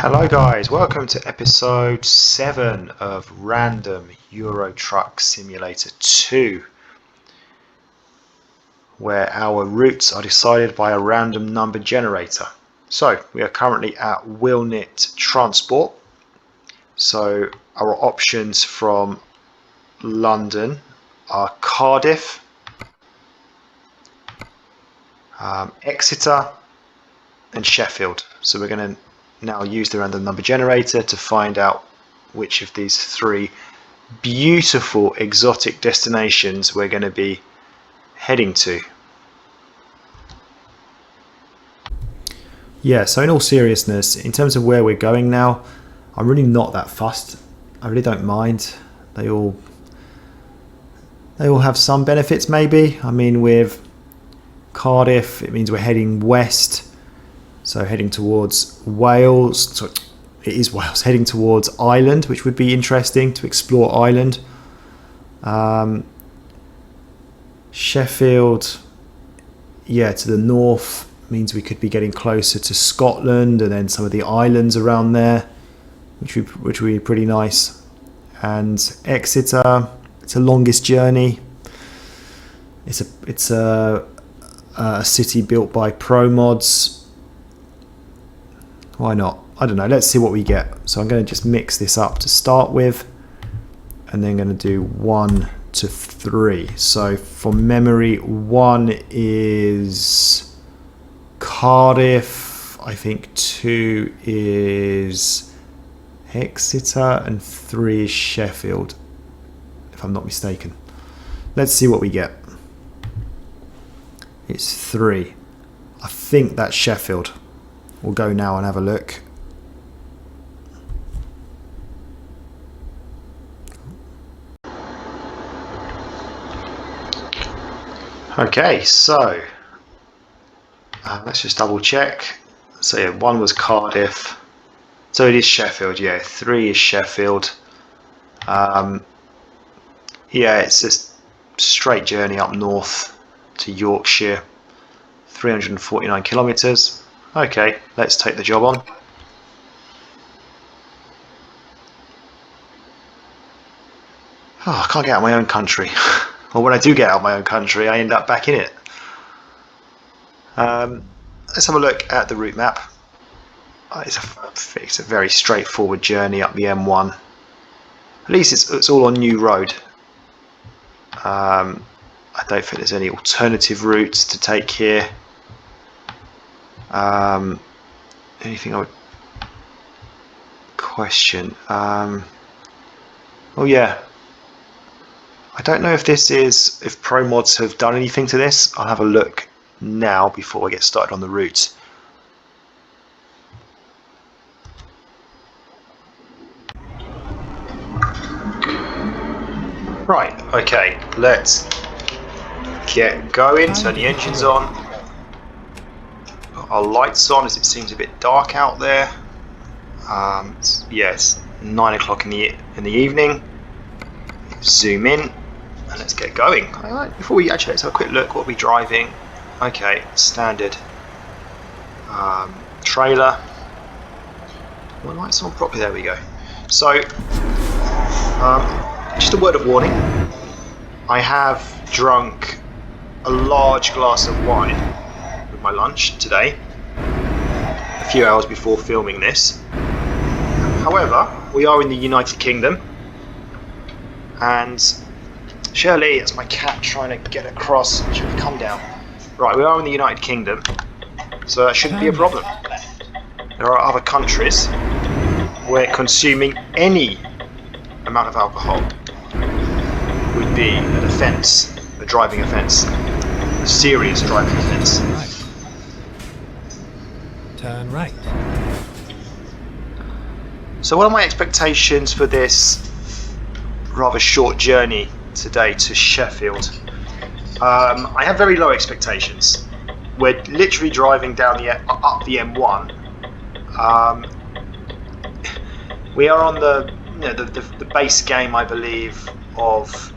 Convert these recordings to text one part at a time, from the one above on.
Hello guys, welcome to episode 7 of Random Euro Truck Simulator 2, where our routes are decided by a random number generator. So we are currently at Wilnit Transport. So our options from London are Cardiff, Exeter and Sheffield. So we're going to now use the random number generator to find out which of these three beautiful exotic destinations we're going to be heading to. Yeah, so in all seriousness, in terms of where we're going now, I'm really not that fussed. I really don't mind. They all have some benefits maybe. I mean, with Cardiff, it means we're heading west. So heading towards Wales, sorry, it is Wales, heading towards Ireland, which would be interesting to explore Ireland. Sheffield, yeah, to the north means we could be getting closer to Scotland and then some of the islands around there, which would be pretty nice. And Exeter, it's a longest journey. It's a city built by ProMods. Why not? I don't know. Let's see what we get. So I'm going to just mix this up to start with, and then going to do 1 to 3. So from memory, 1 is Cardiff. I think 2 is Exeter, and 3 is Sheffield, if I'm not mistaken. Let's see what we get. It's 3. I think that's Sheffield. We'll go now and have a look. Okay, so let's just double check. So yeah, 1 was Cardiff. So it is Sheffield, yeah. 3 is Sheffield. Yeah, it's just straight journey up north to Yorkshire. 349 kilometres. Okay, let's take the job on. Oh, I can't get out of my own country. Or when I do get out of my own country, I end up back in it. Let's have a look at the route map. It's a very straightforward journey up the M1. At least it's all on new road. I don't think there's any alternative routes to take here. Anything I would question? Oh yeah, I don't know if ProMods have done anything to this. I'll have a look now before I get started on the route. Right, okay, let's get going. Turn the engines on. Our lights on as it seems a bit dark out there. Yes, 9 o'clock in the evening. Zoom in and let's get going. Before we actually, let's have a quick look what we're driving. Okay, standard trailer. My lights on properly. There we go. So, just a word of warning. I have drunk a large glass of wine with my lunch today, a few hours before filming this. However, we are in the United Kingdom, and Shirley, that's my cat trying to get across. Shirley, come down. Right, we are in the United Kingdom, so that shouldn't be a problem. There are other countries where consuming any amount of alcohol would be an offence, a driving offence, a serious driving offence. Right. Turn right. So what are my expectations for this rather short journey today to Sheffield? I have very low expectations. We're literally driving down up the M1. We are on the base game, I believe, of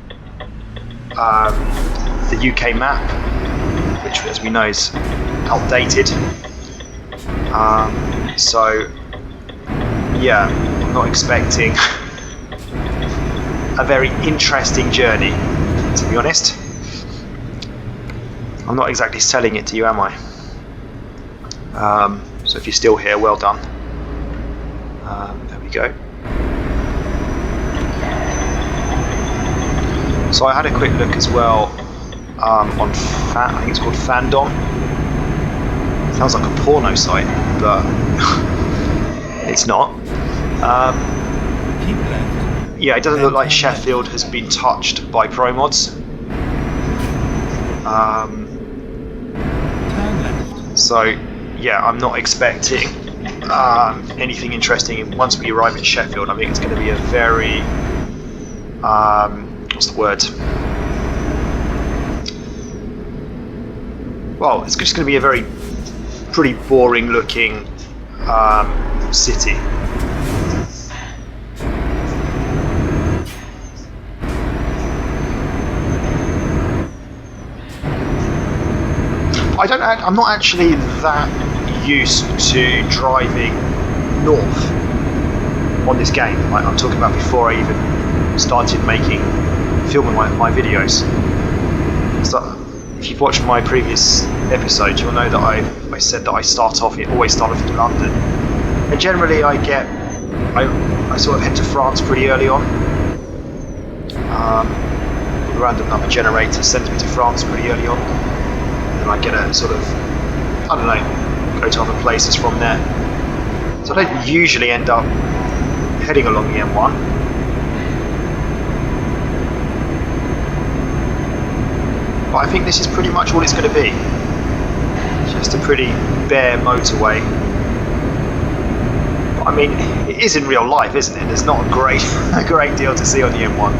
the UK map, which, as we know, is outdated. So yeah, I'm not expecting a very interesting journey, to be honest. I'm not exactly selling it to you, am I? So if you're still here, well done. There we go. So I had a quick look as well on I think it's called Fandom. Sounds like a porno site, but it's not. Yeah, it doesn't look like Sheffield has been touched by pro mods. So yeah, I'm not expecting anything interesting once we arrive in Sheffield. I think it's going to be a very what's the word? Well, it's just going to be a very pretty boring looking city. I'm not actually that used to driving north on this game. I'm talking about before I even started filming my videos. So if you've watched my previous episodes, you'll know that I said that I always start off in London, and generally I sort of head to France pretty early on. The random number generator sends me to France pretty early on, and then I get a sort of, I don't know, go to other places from there. So I don't usually end up heading along the M1. But I think this is pretty much all it's going to be. Just a pretty bare motorway. But I mean, it is in real life, isn't it? There's not a great deal to see on the M1.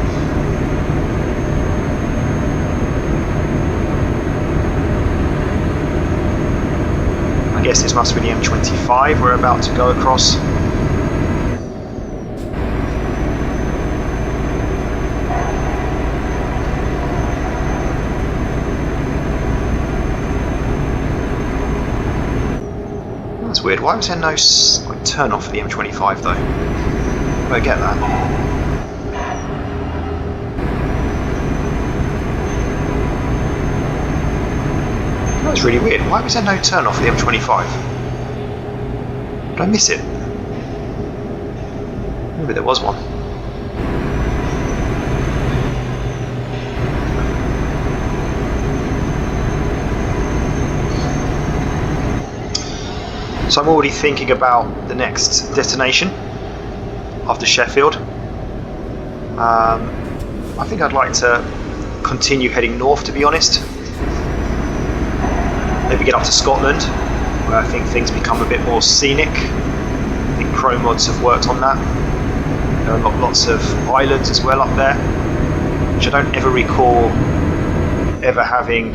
I guess this must be the M25 we're about to go across. That's weird. Why was there no turn off for the M25 though? I get that. That's really weird. Why was there no turn off for the M25? Did I miss it? Maybe there was one. So I'm already thinking about the next destination after Sheffield. I think I'd like to continue heading north, to be honest. Maybe get up to Scotland, where I think things become a bit more scenic. I think pro mods have worked on that. There are lots of islands as well up there, which I don't ever recall ever having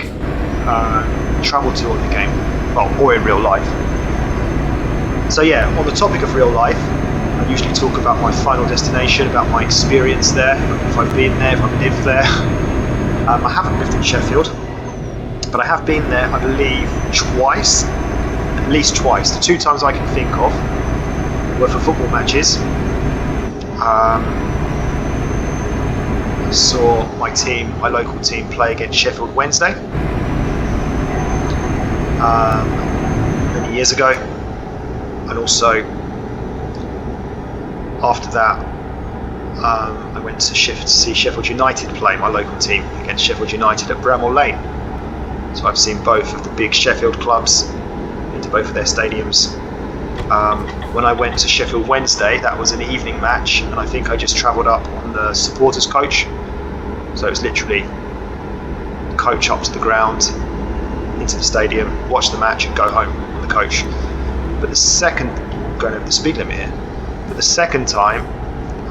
travelled to on the game, well, or in real life. So yeah, on the topic of real life, I usually talk about my final destination, about my experience there, if I've been there, if I've lived there. I haven't lived in Sheffield, but I have been there, I believe, twice, at least twice. The two times I can think of were for football matches. I saw my local team play against Sheffield Wednesday many years ago. And also, after that, I went to see Sheffield United play, my local team, against Sheffield United at Bramall Lane. So I've seen both of the big Sheffield clubs, into both of their stadiums. When I went to Sheffield Wednesday, that was an evening match, and I think I just travelled up on the supporters coach. So it was literally coach up to the ground, into the stadium, watch the match and go home on the coach. But going over the speed limit here, but the second time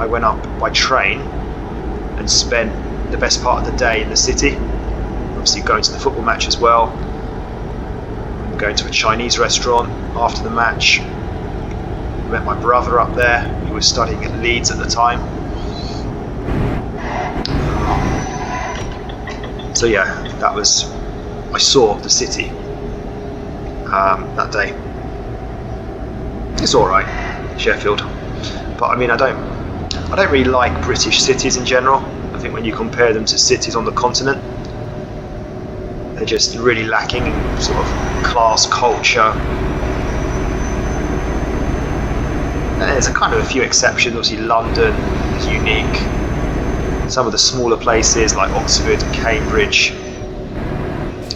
I went up by train and spent the best part of the day in the city, obviously going to the football match as well, going to a Chinese restaurant after the match. I met my brother up there, who was studying at Leeds at the time. So yeah, I saw the city that day. It's alright, Sheffield. But I mean, I don't really like British cities in general. I think when you compare them to cities on the continent, they're just really lacking in sort of class, culture. And there's a kind of a few exceptions. Obviously, London is unique. Some of the smaller places like Oxford, Cambridge,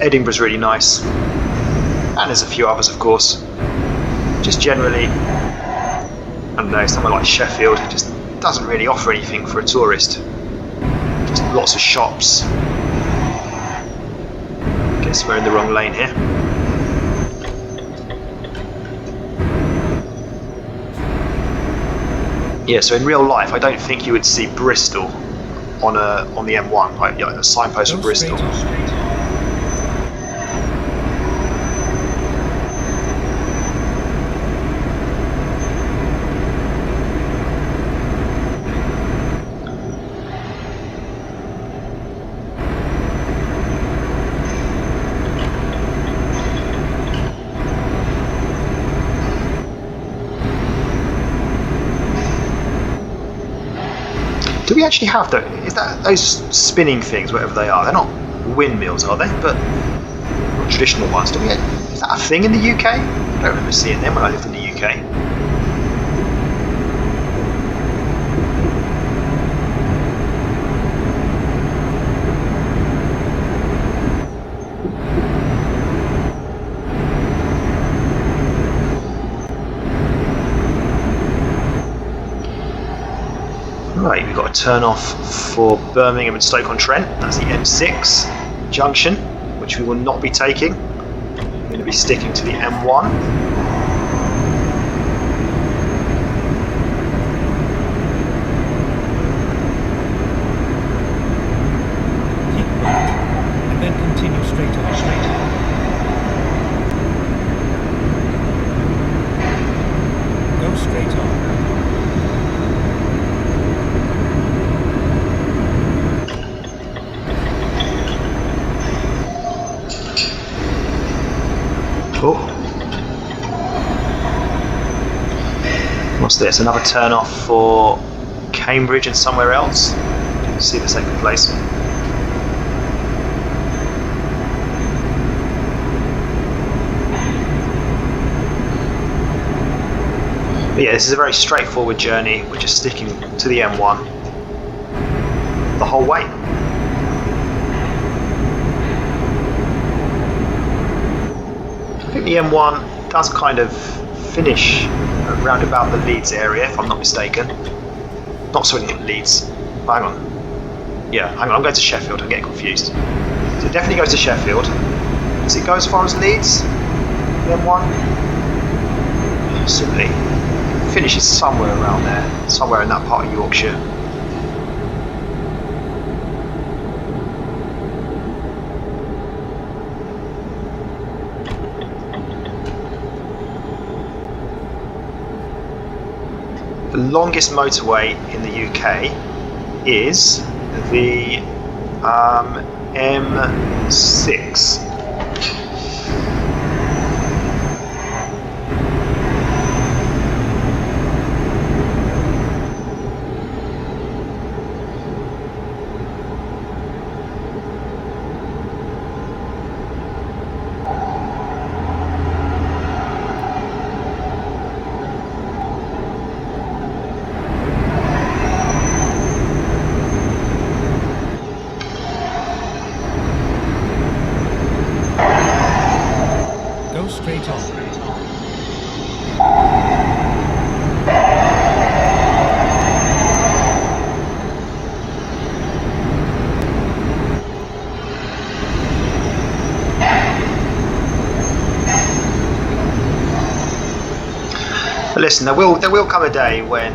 Edinburgh's really nice, and there's a few others, of course. Just generally, I don't know, somewhere like Sheffield just doesn't really offer anything for a tourist. Just lots of shops. Guess we're in the wrong lane here. Yeah, so in real life, I don't think you would see Bristol on the M1, like a signpost for Bristol. Do we actually have those spinning things, whatever they are? They're not windmills, are they? But not traditional ones. Is that a thing in the UK? I don't remember seeing them when I lived in the UK. Right, we've got to turn off for Birmingham and Stoke-on-Trent. That's the M6 junction, which we will not be taking. We're going to be sticking to the M1. Keep right, and then continue straight on. Go straight on. Oh. What's this? Another turn off for Cambridge and somewhere else. See the second place. But yeah, this is a very straightforward journey. We're just sticking to the M1 the whole way. I think the M1 does kind of finish around about the Leeds area, if I'm not mistaken. Not sorry, not Leeds. Hang on. Yeah, hang on, I'm going to Sheffield, I'm getting confused. So it definitely goes to Sheffield. Does it go as far as Leeds? The M1? Possibly. It finishes somewhere around there, somewhere in that part of Yorkshire. The longest motorway in the UK is the M6. Straight on. But listen, there will come a day when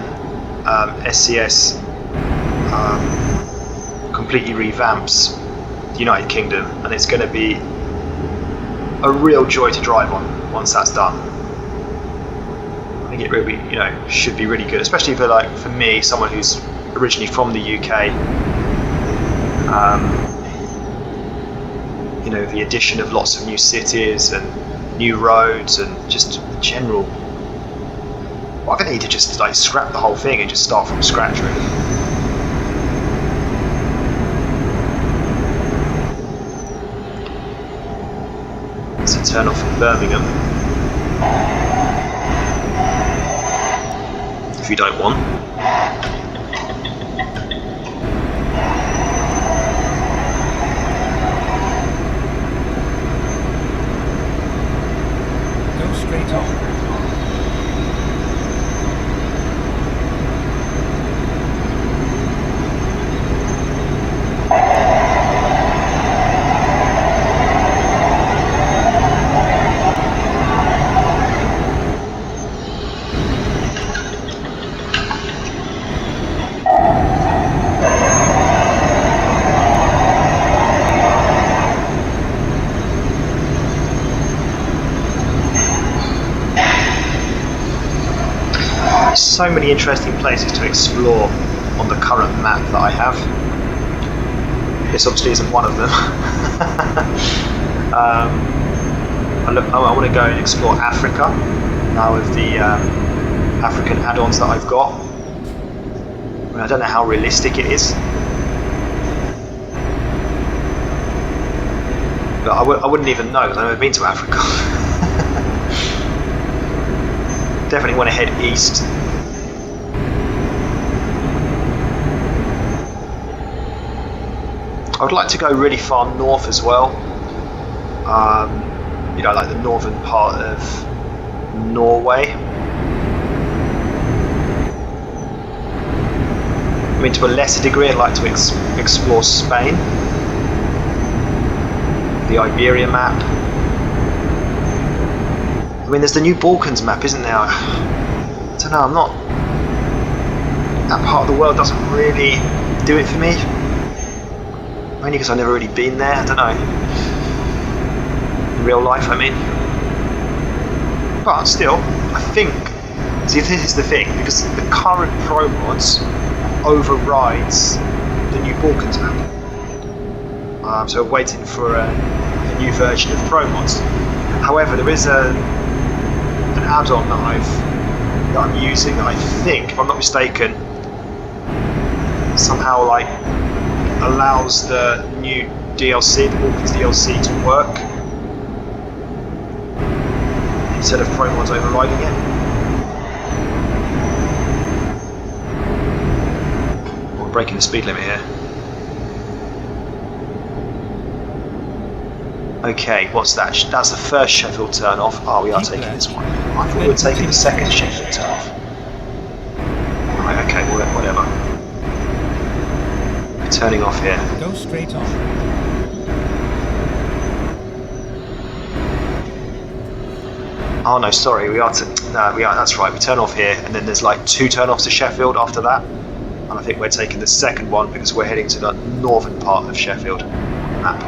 SCS completely revamps the United Kingdom, and it's going to be a real joy to drive on once that's done. I think it really, should be really good, especially for me, someone who's originally from the UK. The addition of lots of new cities and new roads and just general Well, I think they need to just like scrap the whole thing and just start from scratch, really. It's a turn off in Birmingham. If you don't want. Go straight on. So many interesting places to explore on the current map that I have. This obviously isn't one of them. I want to go and explore Africa now with the African add-ons that I've got. I don't know how realistic it is, but I wouldn't even know because I've never been to Africa. Definitely want to head east. I would like to go really far north as well. You know, like the northern part of Norway. I mean, to a lesser degree, I'd like to explore Spain, the Iberia map. I mean, there's the new Balkans map, isn't there? I don't know, I'm not... That part of the world doesn't really do it for me. Only because I've never really been there, I don't know. In real life, I mean. But still, I think... See, this is the thing, because the current Pro Mods overrides the new Balkans map. So we're waiting for a new version of Pro Mods. However, there is an add-on that I'm using that I think, if I'm not mistaken, somehow like allows the new DLC, the Balkans DLC, to work instead of Pro Mods overriding it. We're breaking the speed limit here. Okay, what's that? That's the first Sheffield turn off. Oh, we are taking this one. I thought we were taking the second Sheffield turn off. Right, okay, whatever. We're turning off here. Go straight on. Oh no, sorry, that's right, we turn off here, and then there's like 2 turn-offs to Sheffield after that. And I think we're taking the second one because we're heading to the northern part of Sheffield map.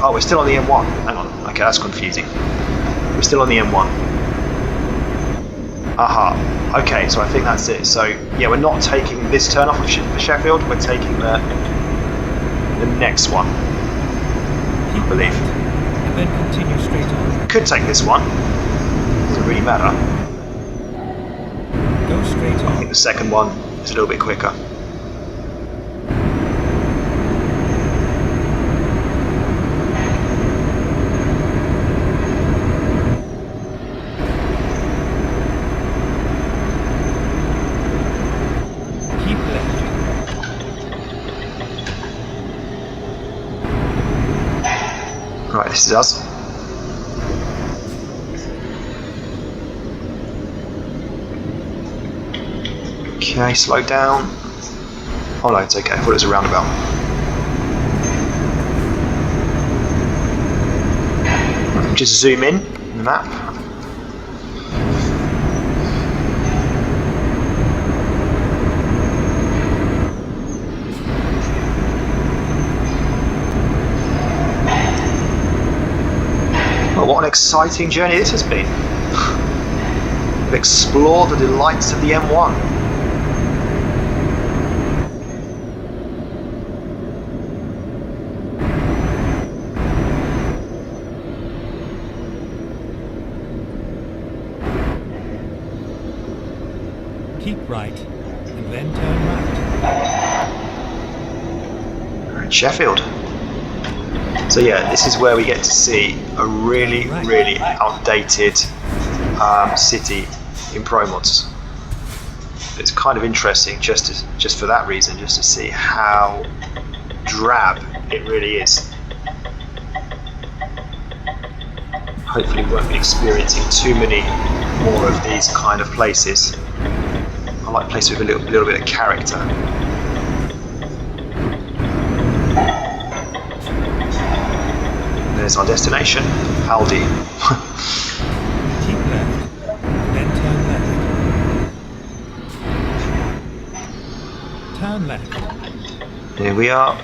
Oh, we're still on the M1. Hang on. Okay, that's confusing. We're still on the M1. Aha. Okay, so I think that's it. So, yeah, we're not taking this turn off for Sheffield. We're taking the next one, I believe. And then continue straight on. Could take this one. Doesn't really matter. Go straight I on. think the second one is a little bit quicker. Right, this is us. Okay, slow down. Oh no, it's okay. I thought it was a roundabout. Just zoom in the map. Well, what an exciting journey this has been. We've explored the delights of the M1. right, and then turn right. We're in Sheffield. So yeah, this is where we get to see a really, really outdated city in Pro Mods. It's kind of interesting just for that reason, just to see how drab it really is. Hopefully we won't be experiencing too many more of these kind of places. I like places with a little bit of character. There's our destination, Aldi. Keep left, then turn left. Turn left. Here we are.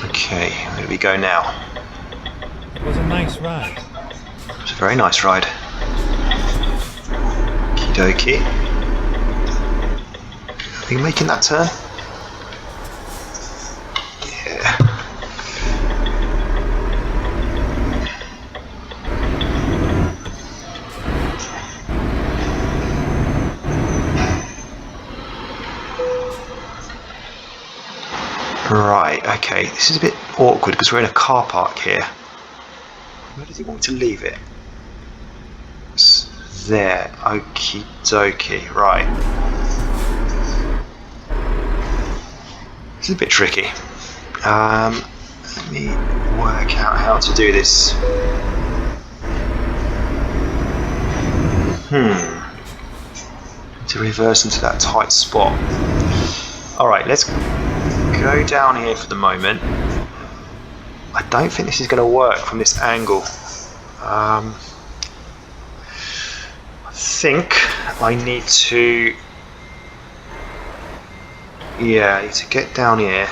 Okay, where do we go now? It was a nice ride. It's a very nice ride. Okie dokie. Are we making that turn? Yeah. Right, okay, this is a bit awkward because we're in a car park here. Where does he want me to leave it? It's there, okie dokie, right. This is a bit tricky. Let me work out how to do this. To reverse into that tight spot. Alright, let's go down here for the moment. I don't think this is going to work from this angle. I think I need to... Yeah, I need to get down here.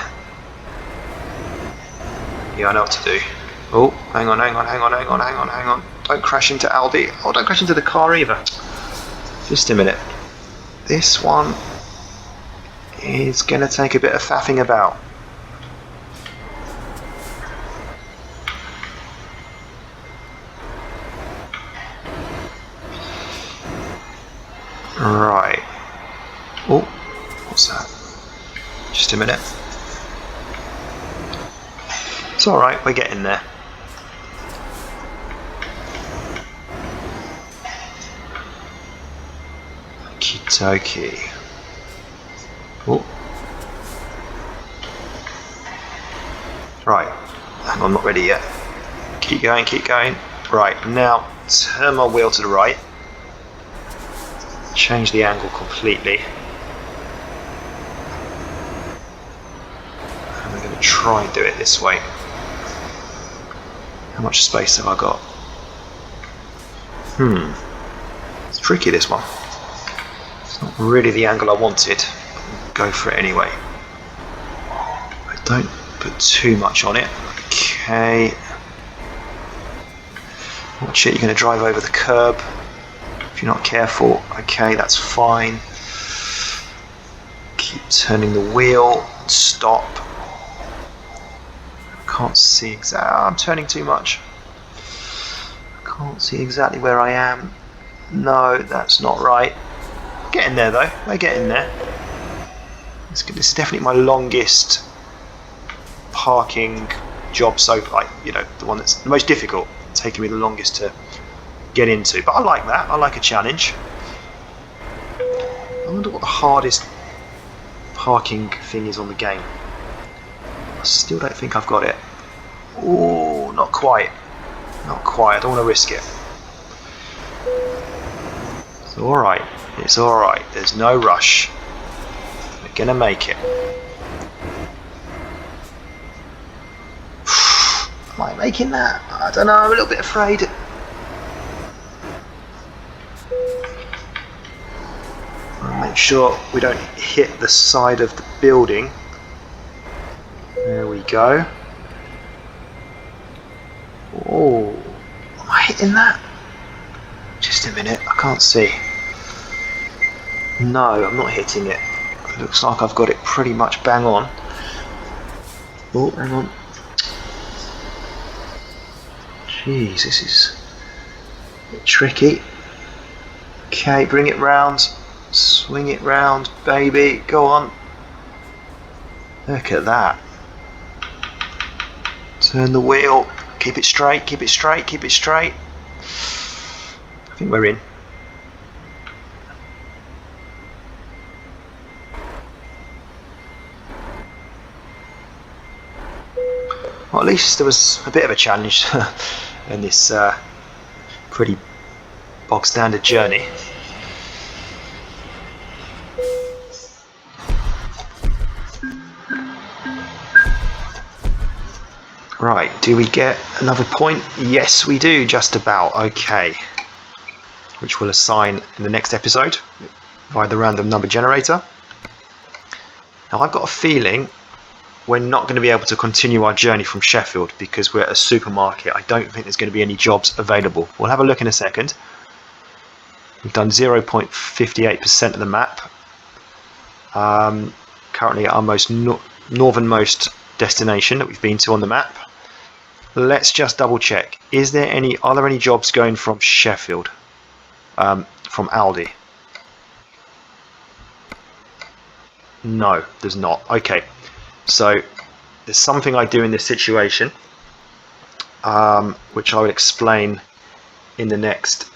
Yeah, I know what to do. Oh, hang on. Don't crash into Aldi. Oh, don't crash into the car either. Just a minute. This one is going to take a bit of faffing about. Right. Oh, what's that? Just a minute. It's alright, we're getting there. Okie dokie. Oh. Right, hang on, not ready yet. Keep going. Right, now turn my wheel to the right. Change the angle completely. And we're going to try and do it this way. How much space have I got? It's tricky, this one. It's not really the angle I wanted. Go for it anyway. I don't put too much on it. Okay. Watch it, you're going to drive over the curb. If you're not careful, okay, that's fine. Keep turning the wheel. Stop. Can't see exactly. I'm turning too much. Can't see exactly where I am. No, that's not right. Getting there though. We're getting there. This is definitely my longest parking job so far. You know, the one that's the most difficult. Taking me the longest to get into. But I like that. I like a challenge. I wonder what the hardest parking thing is on the game. I still don't think I've got it. Oh, not quite. Not quite. I don't want to risk it. It's alright. It's alright. There's no rush. We're going to make it. Am I making that? I don't know. I'm a little bit afraid. Make sure we don't hit the side of the building. There we go. Oh, am I hitting that? Just a minute, I can't see. No, I'm not hitting it. It looks like I've got it pretty much bang on. Oh, hang on. Jeez, this is a bit tricky. Okay, bring it round. Swing it round, baby. Go on. Look at that. Turn the wheel. Keep it straight, keep it straight, keep it straight. I think we're in. Well, at least there was a bit of a challenge in this pretty bog standard journey. Right, do we get another point? Yes, we do, just about. Okay. Which we'll assign in the next episode via the random number generator. Now, I've got a feeling we're not going to be able to continue our journey from Sheffield because we're at a supermarket. I don't think there's going to be any jobs available. We'll have a look in a second. We've done 0.58% of the map. Currently at our most northernmost destination that we've been to on the map. Let's just double check. Are there any jobs going from Sheffield? From Aldi? No, there's not. Okay. So there's something I do in this situation, which I will explain in the next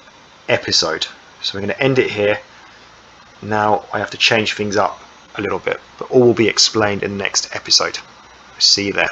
episode. So we're going to end it here. Now I have to change things up a little bit, but all will be explained in the next episode. See you there.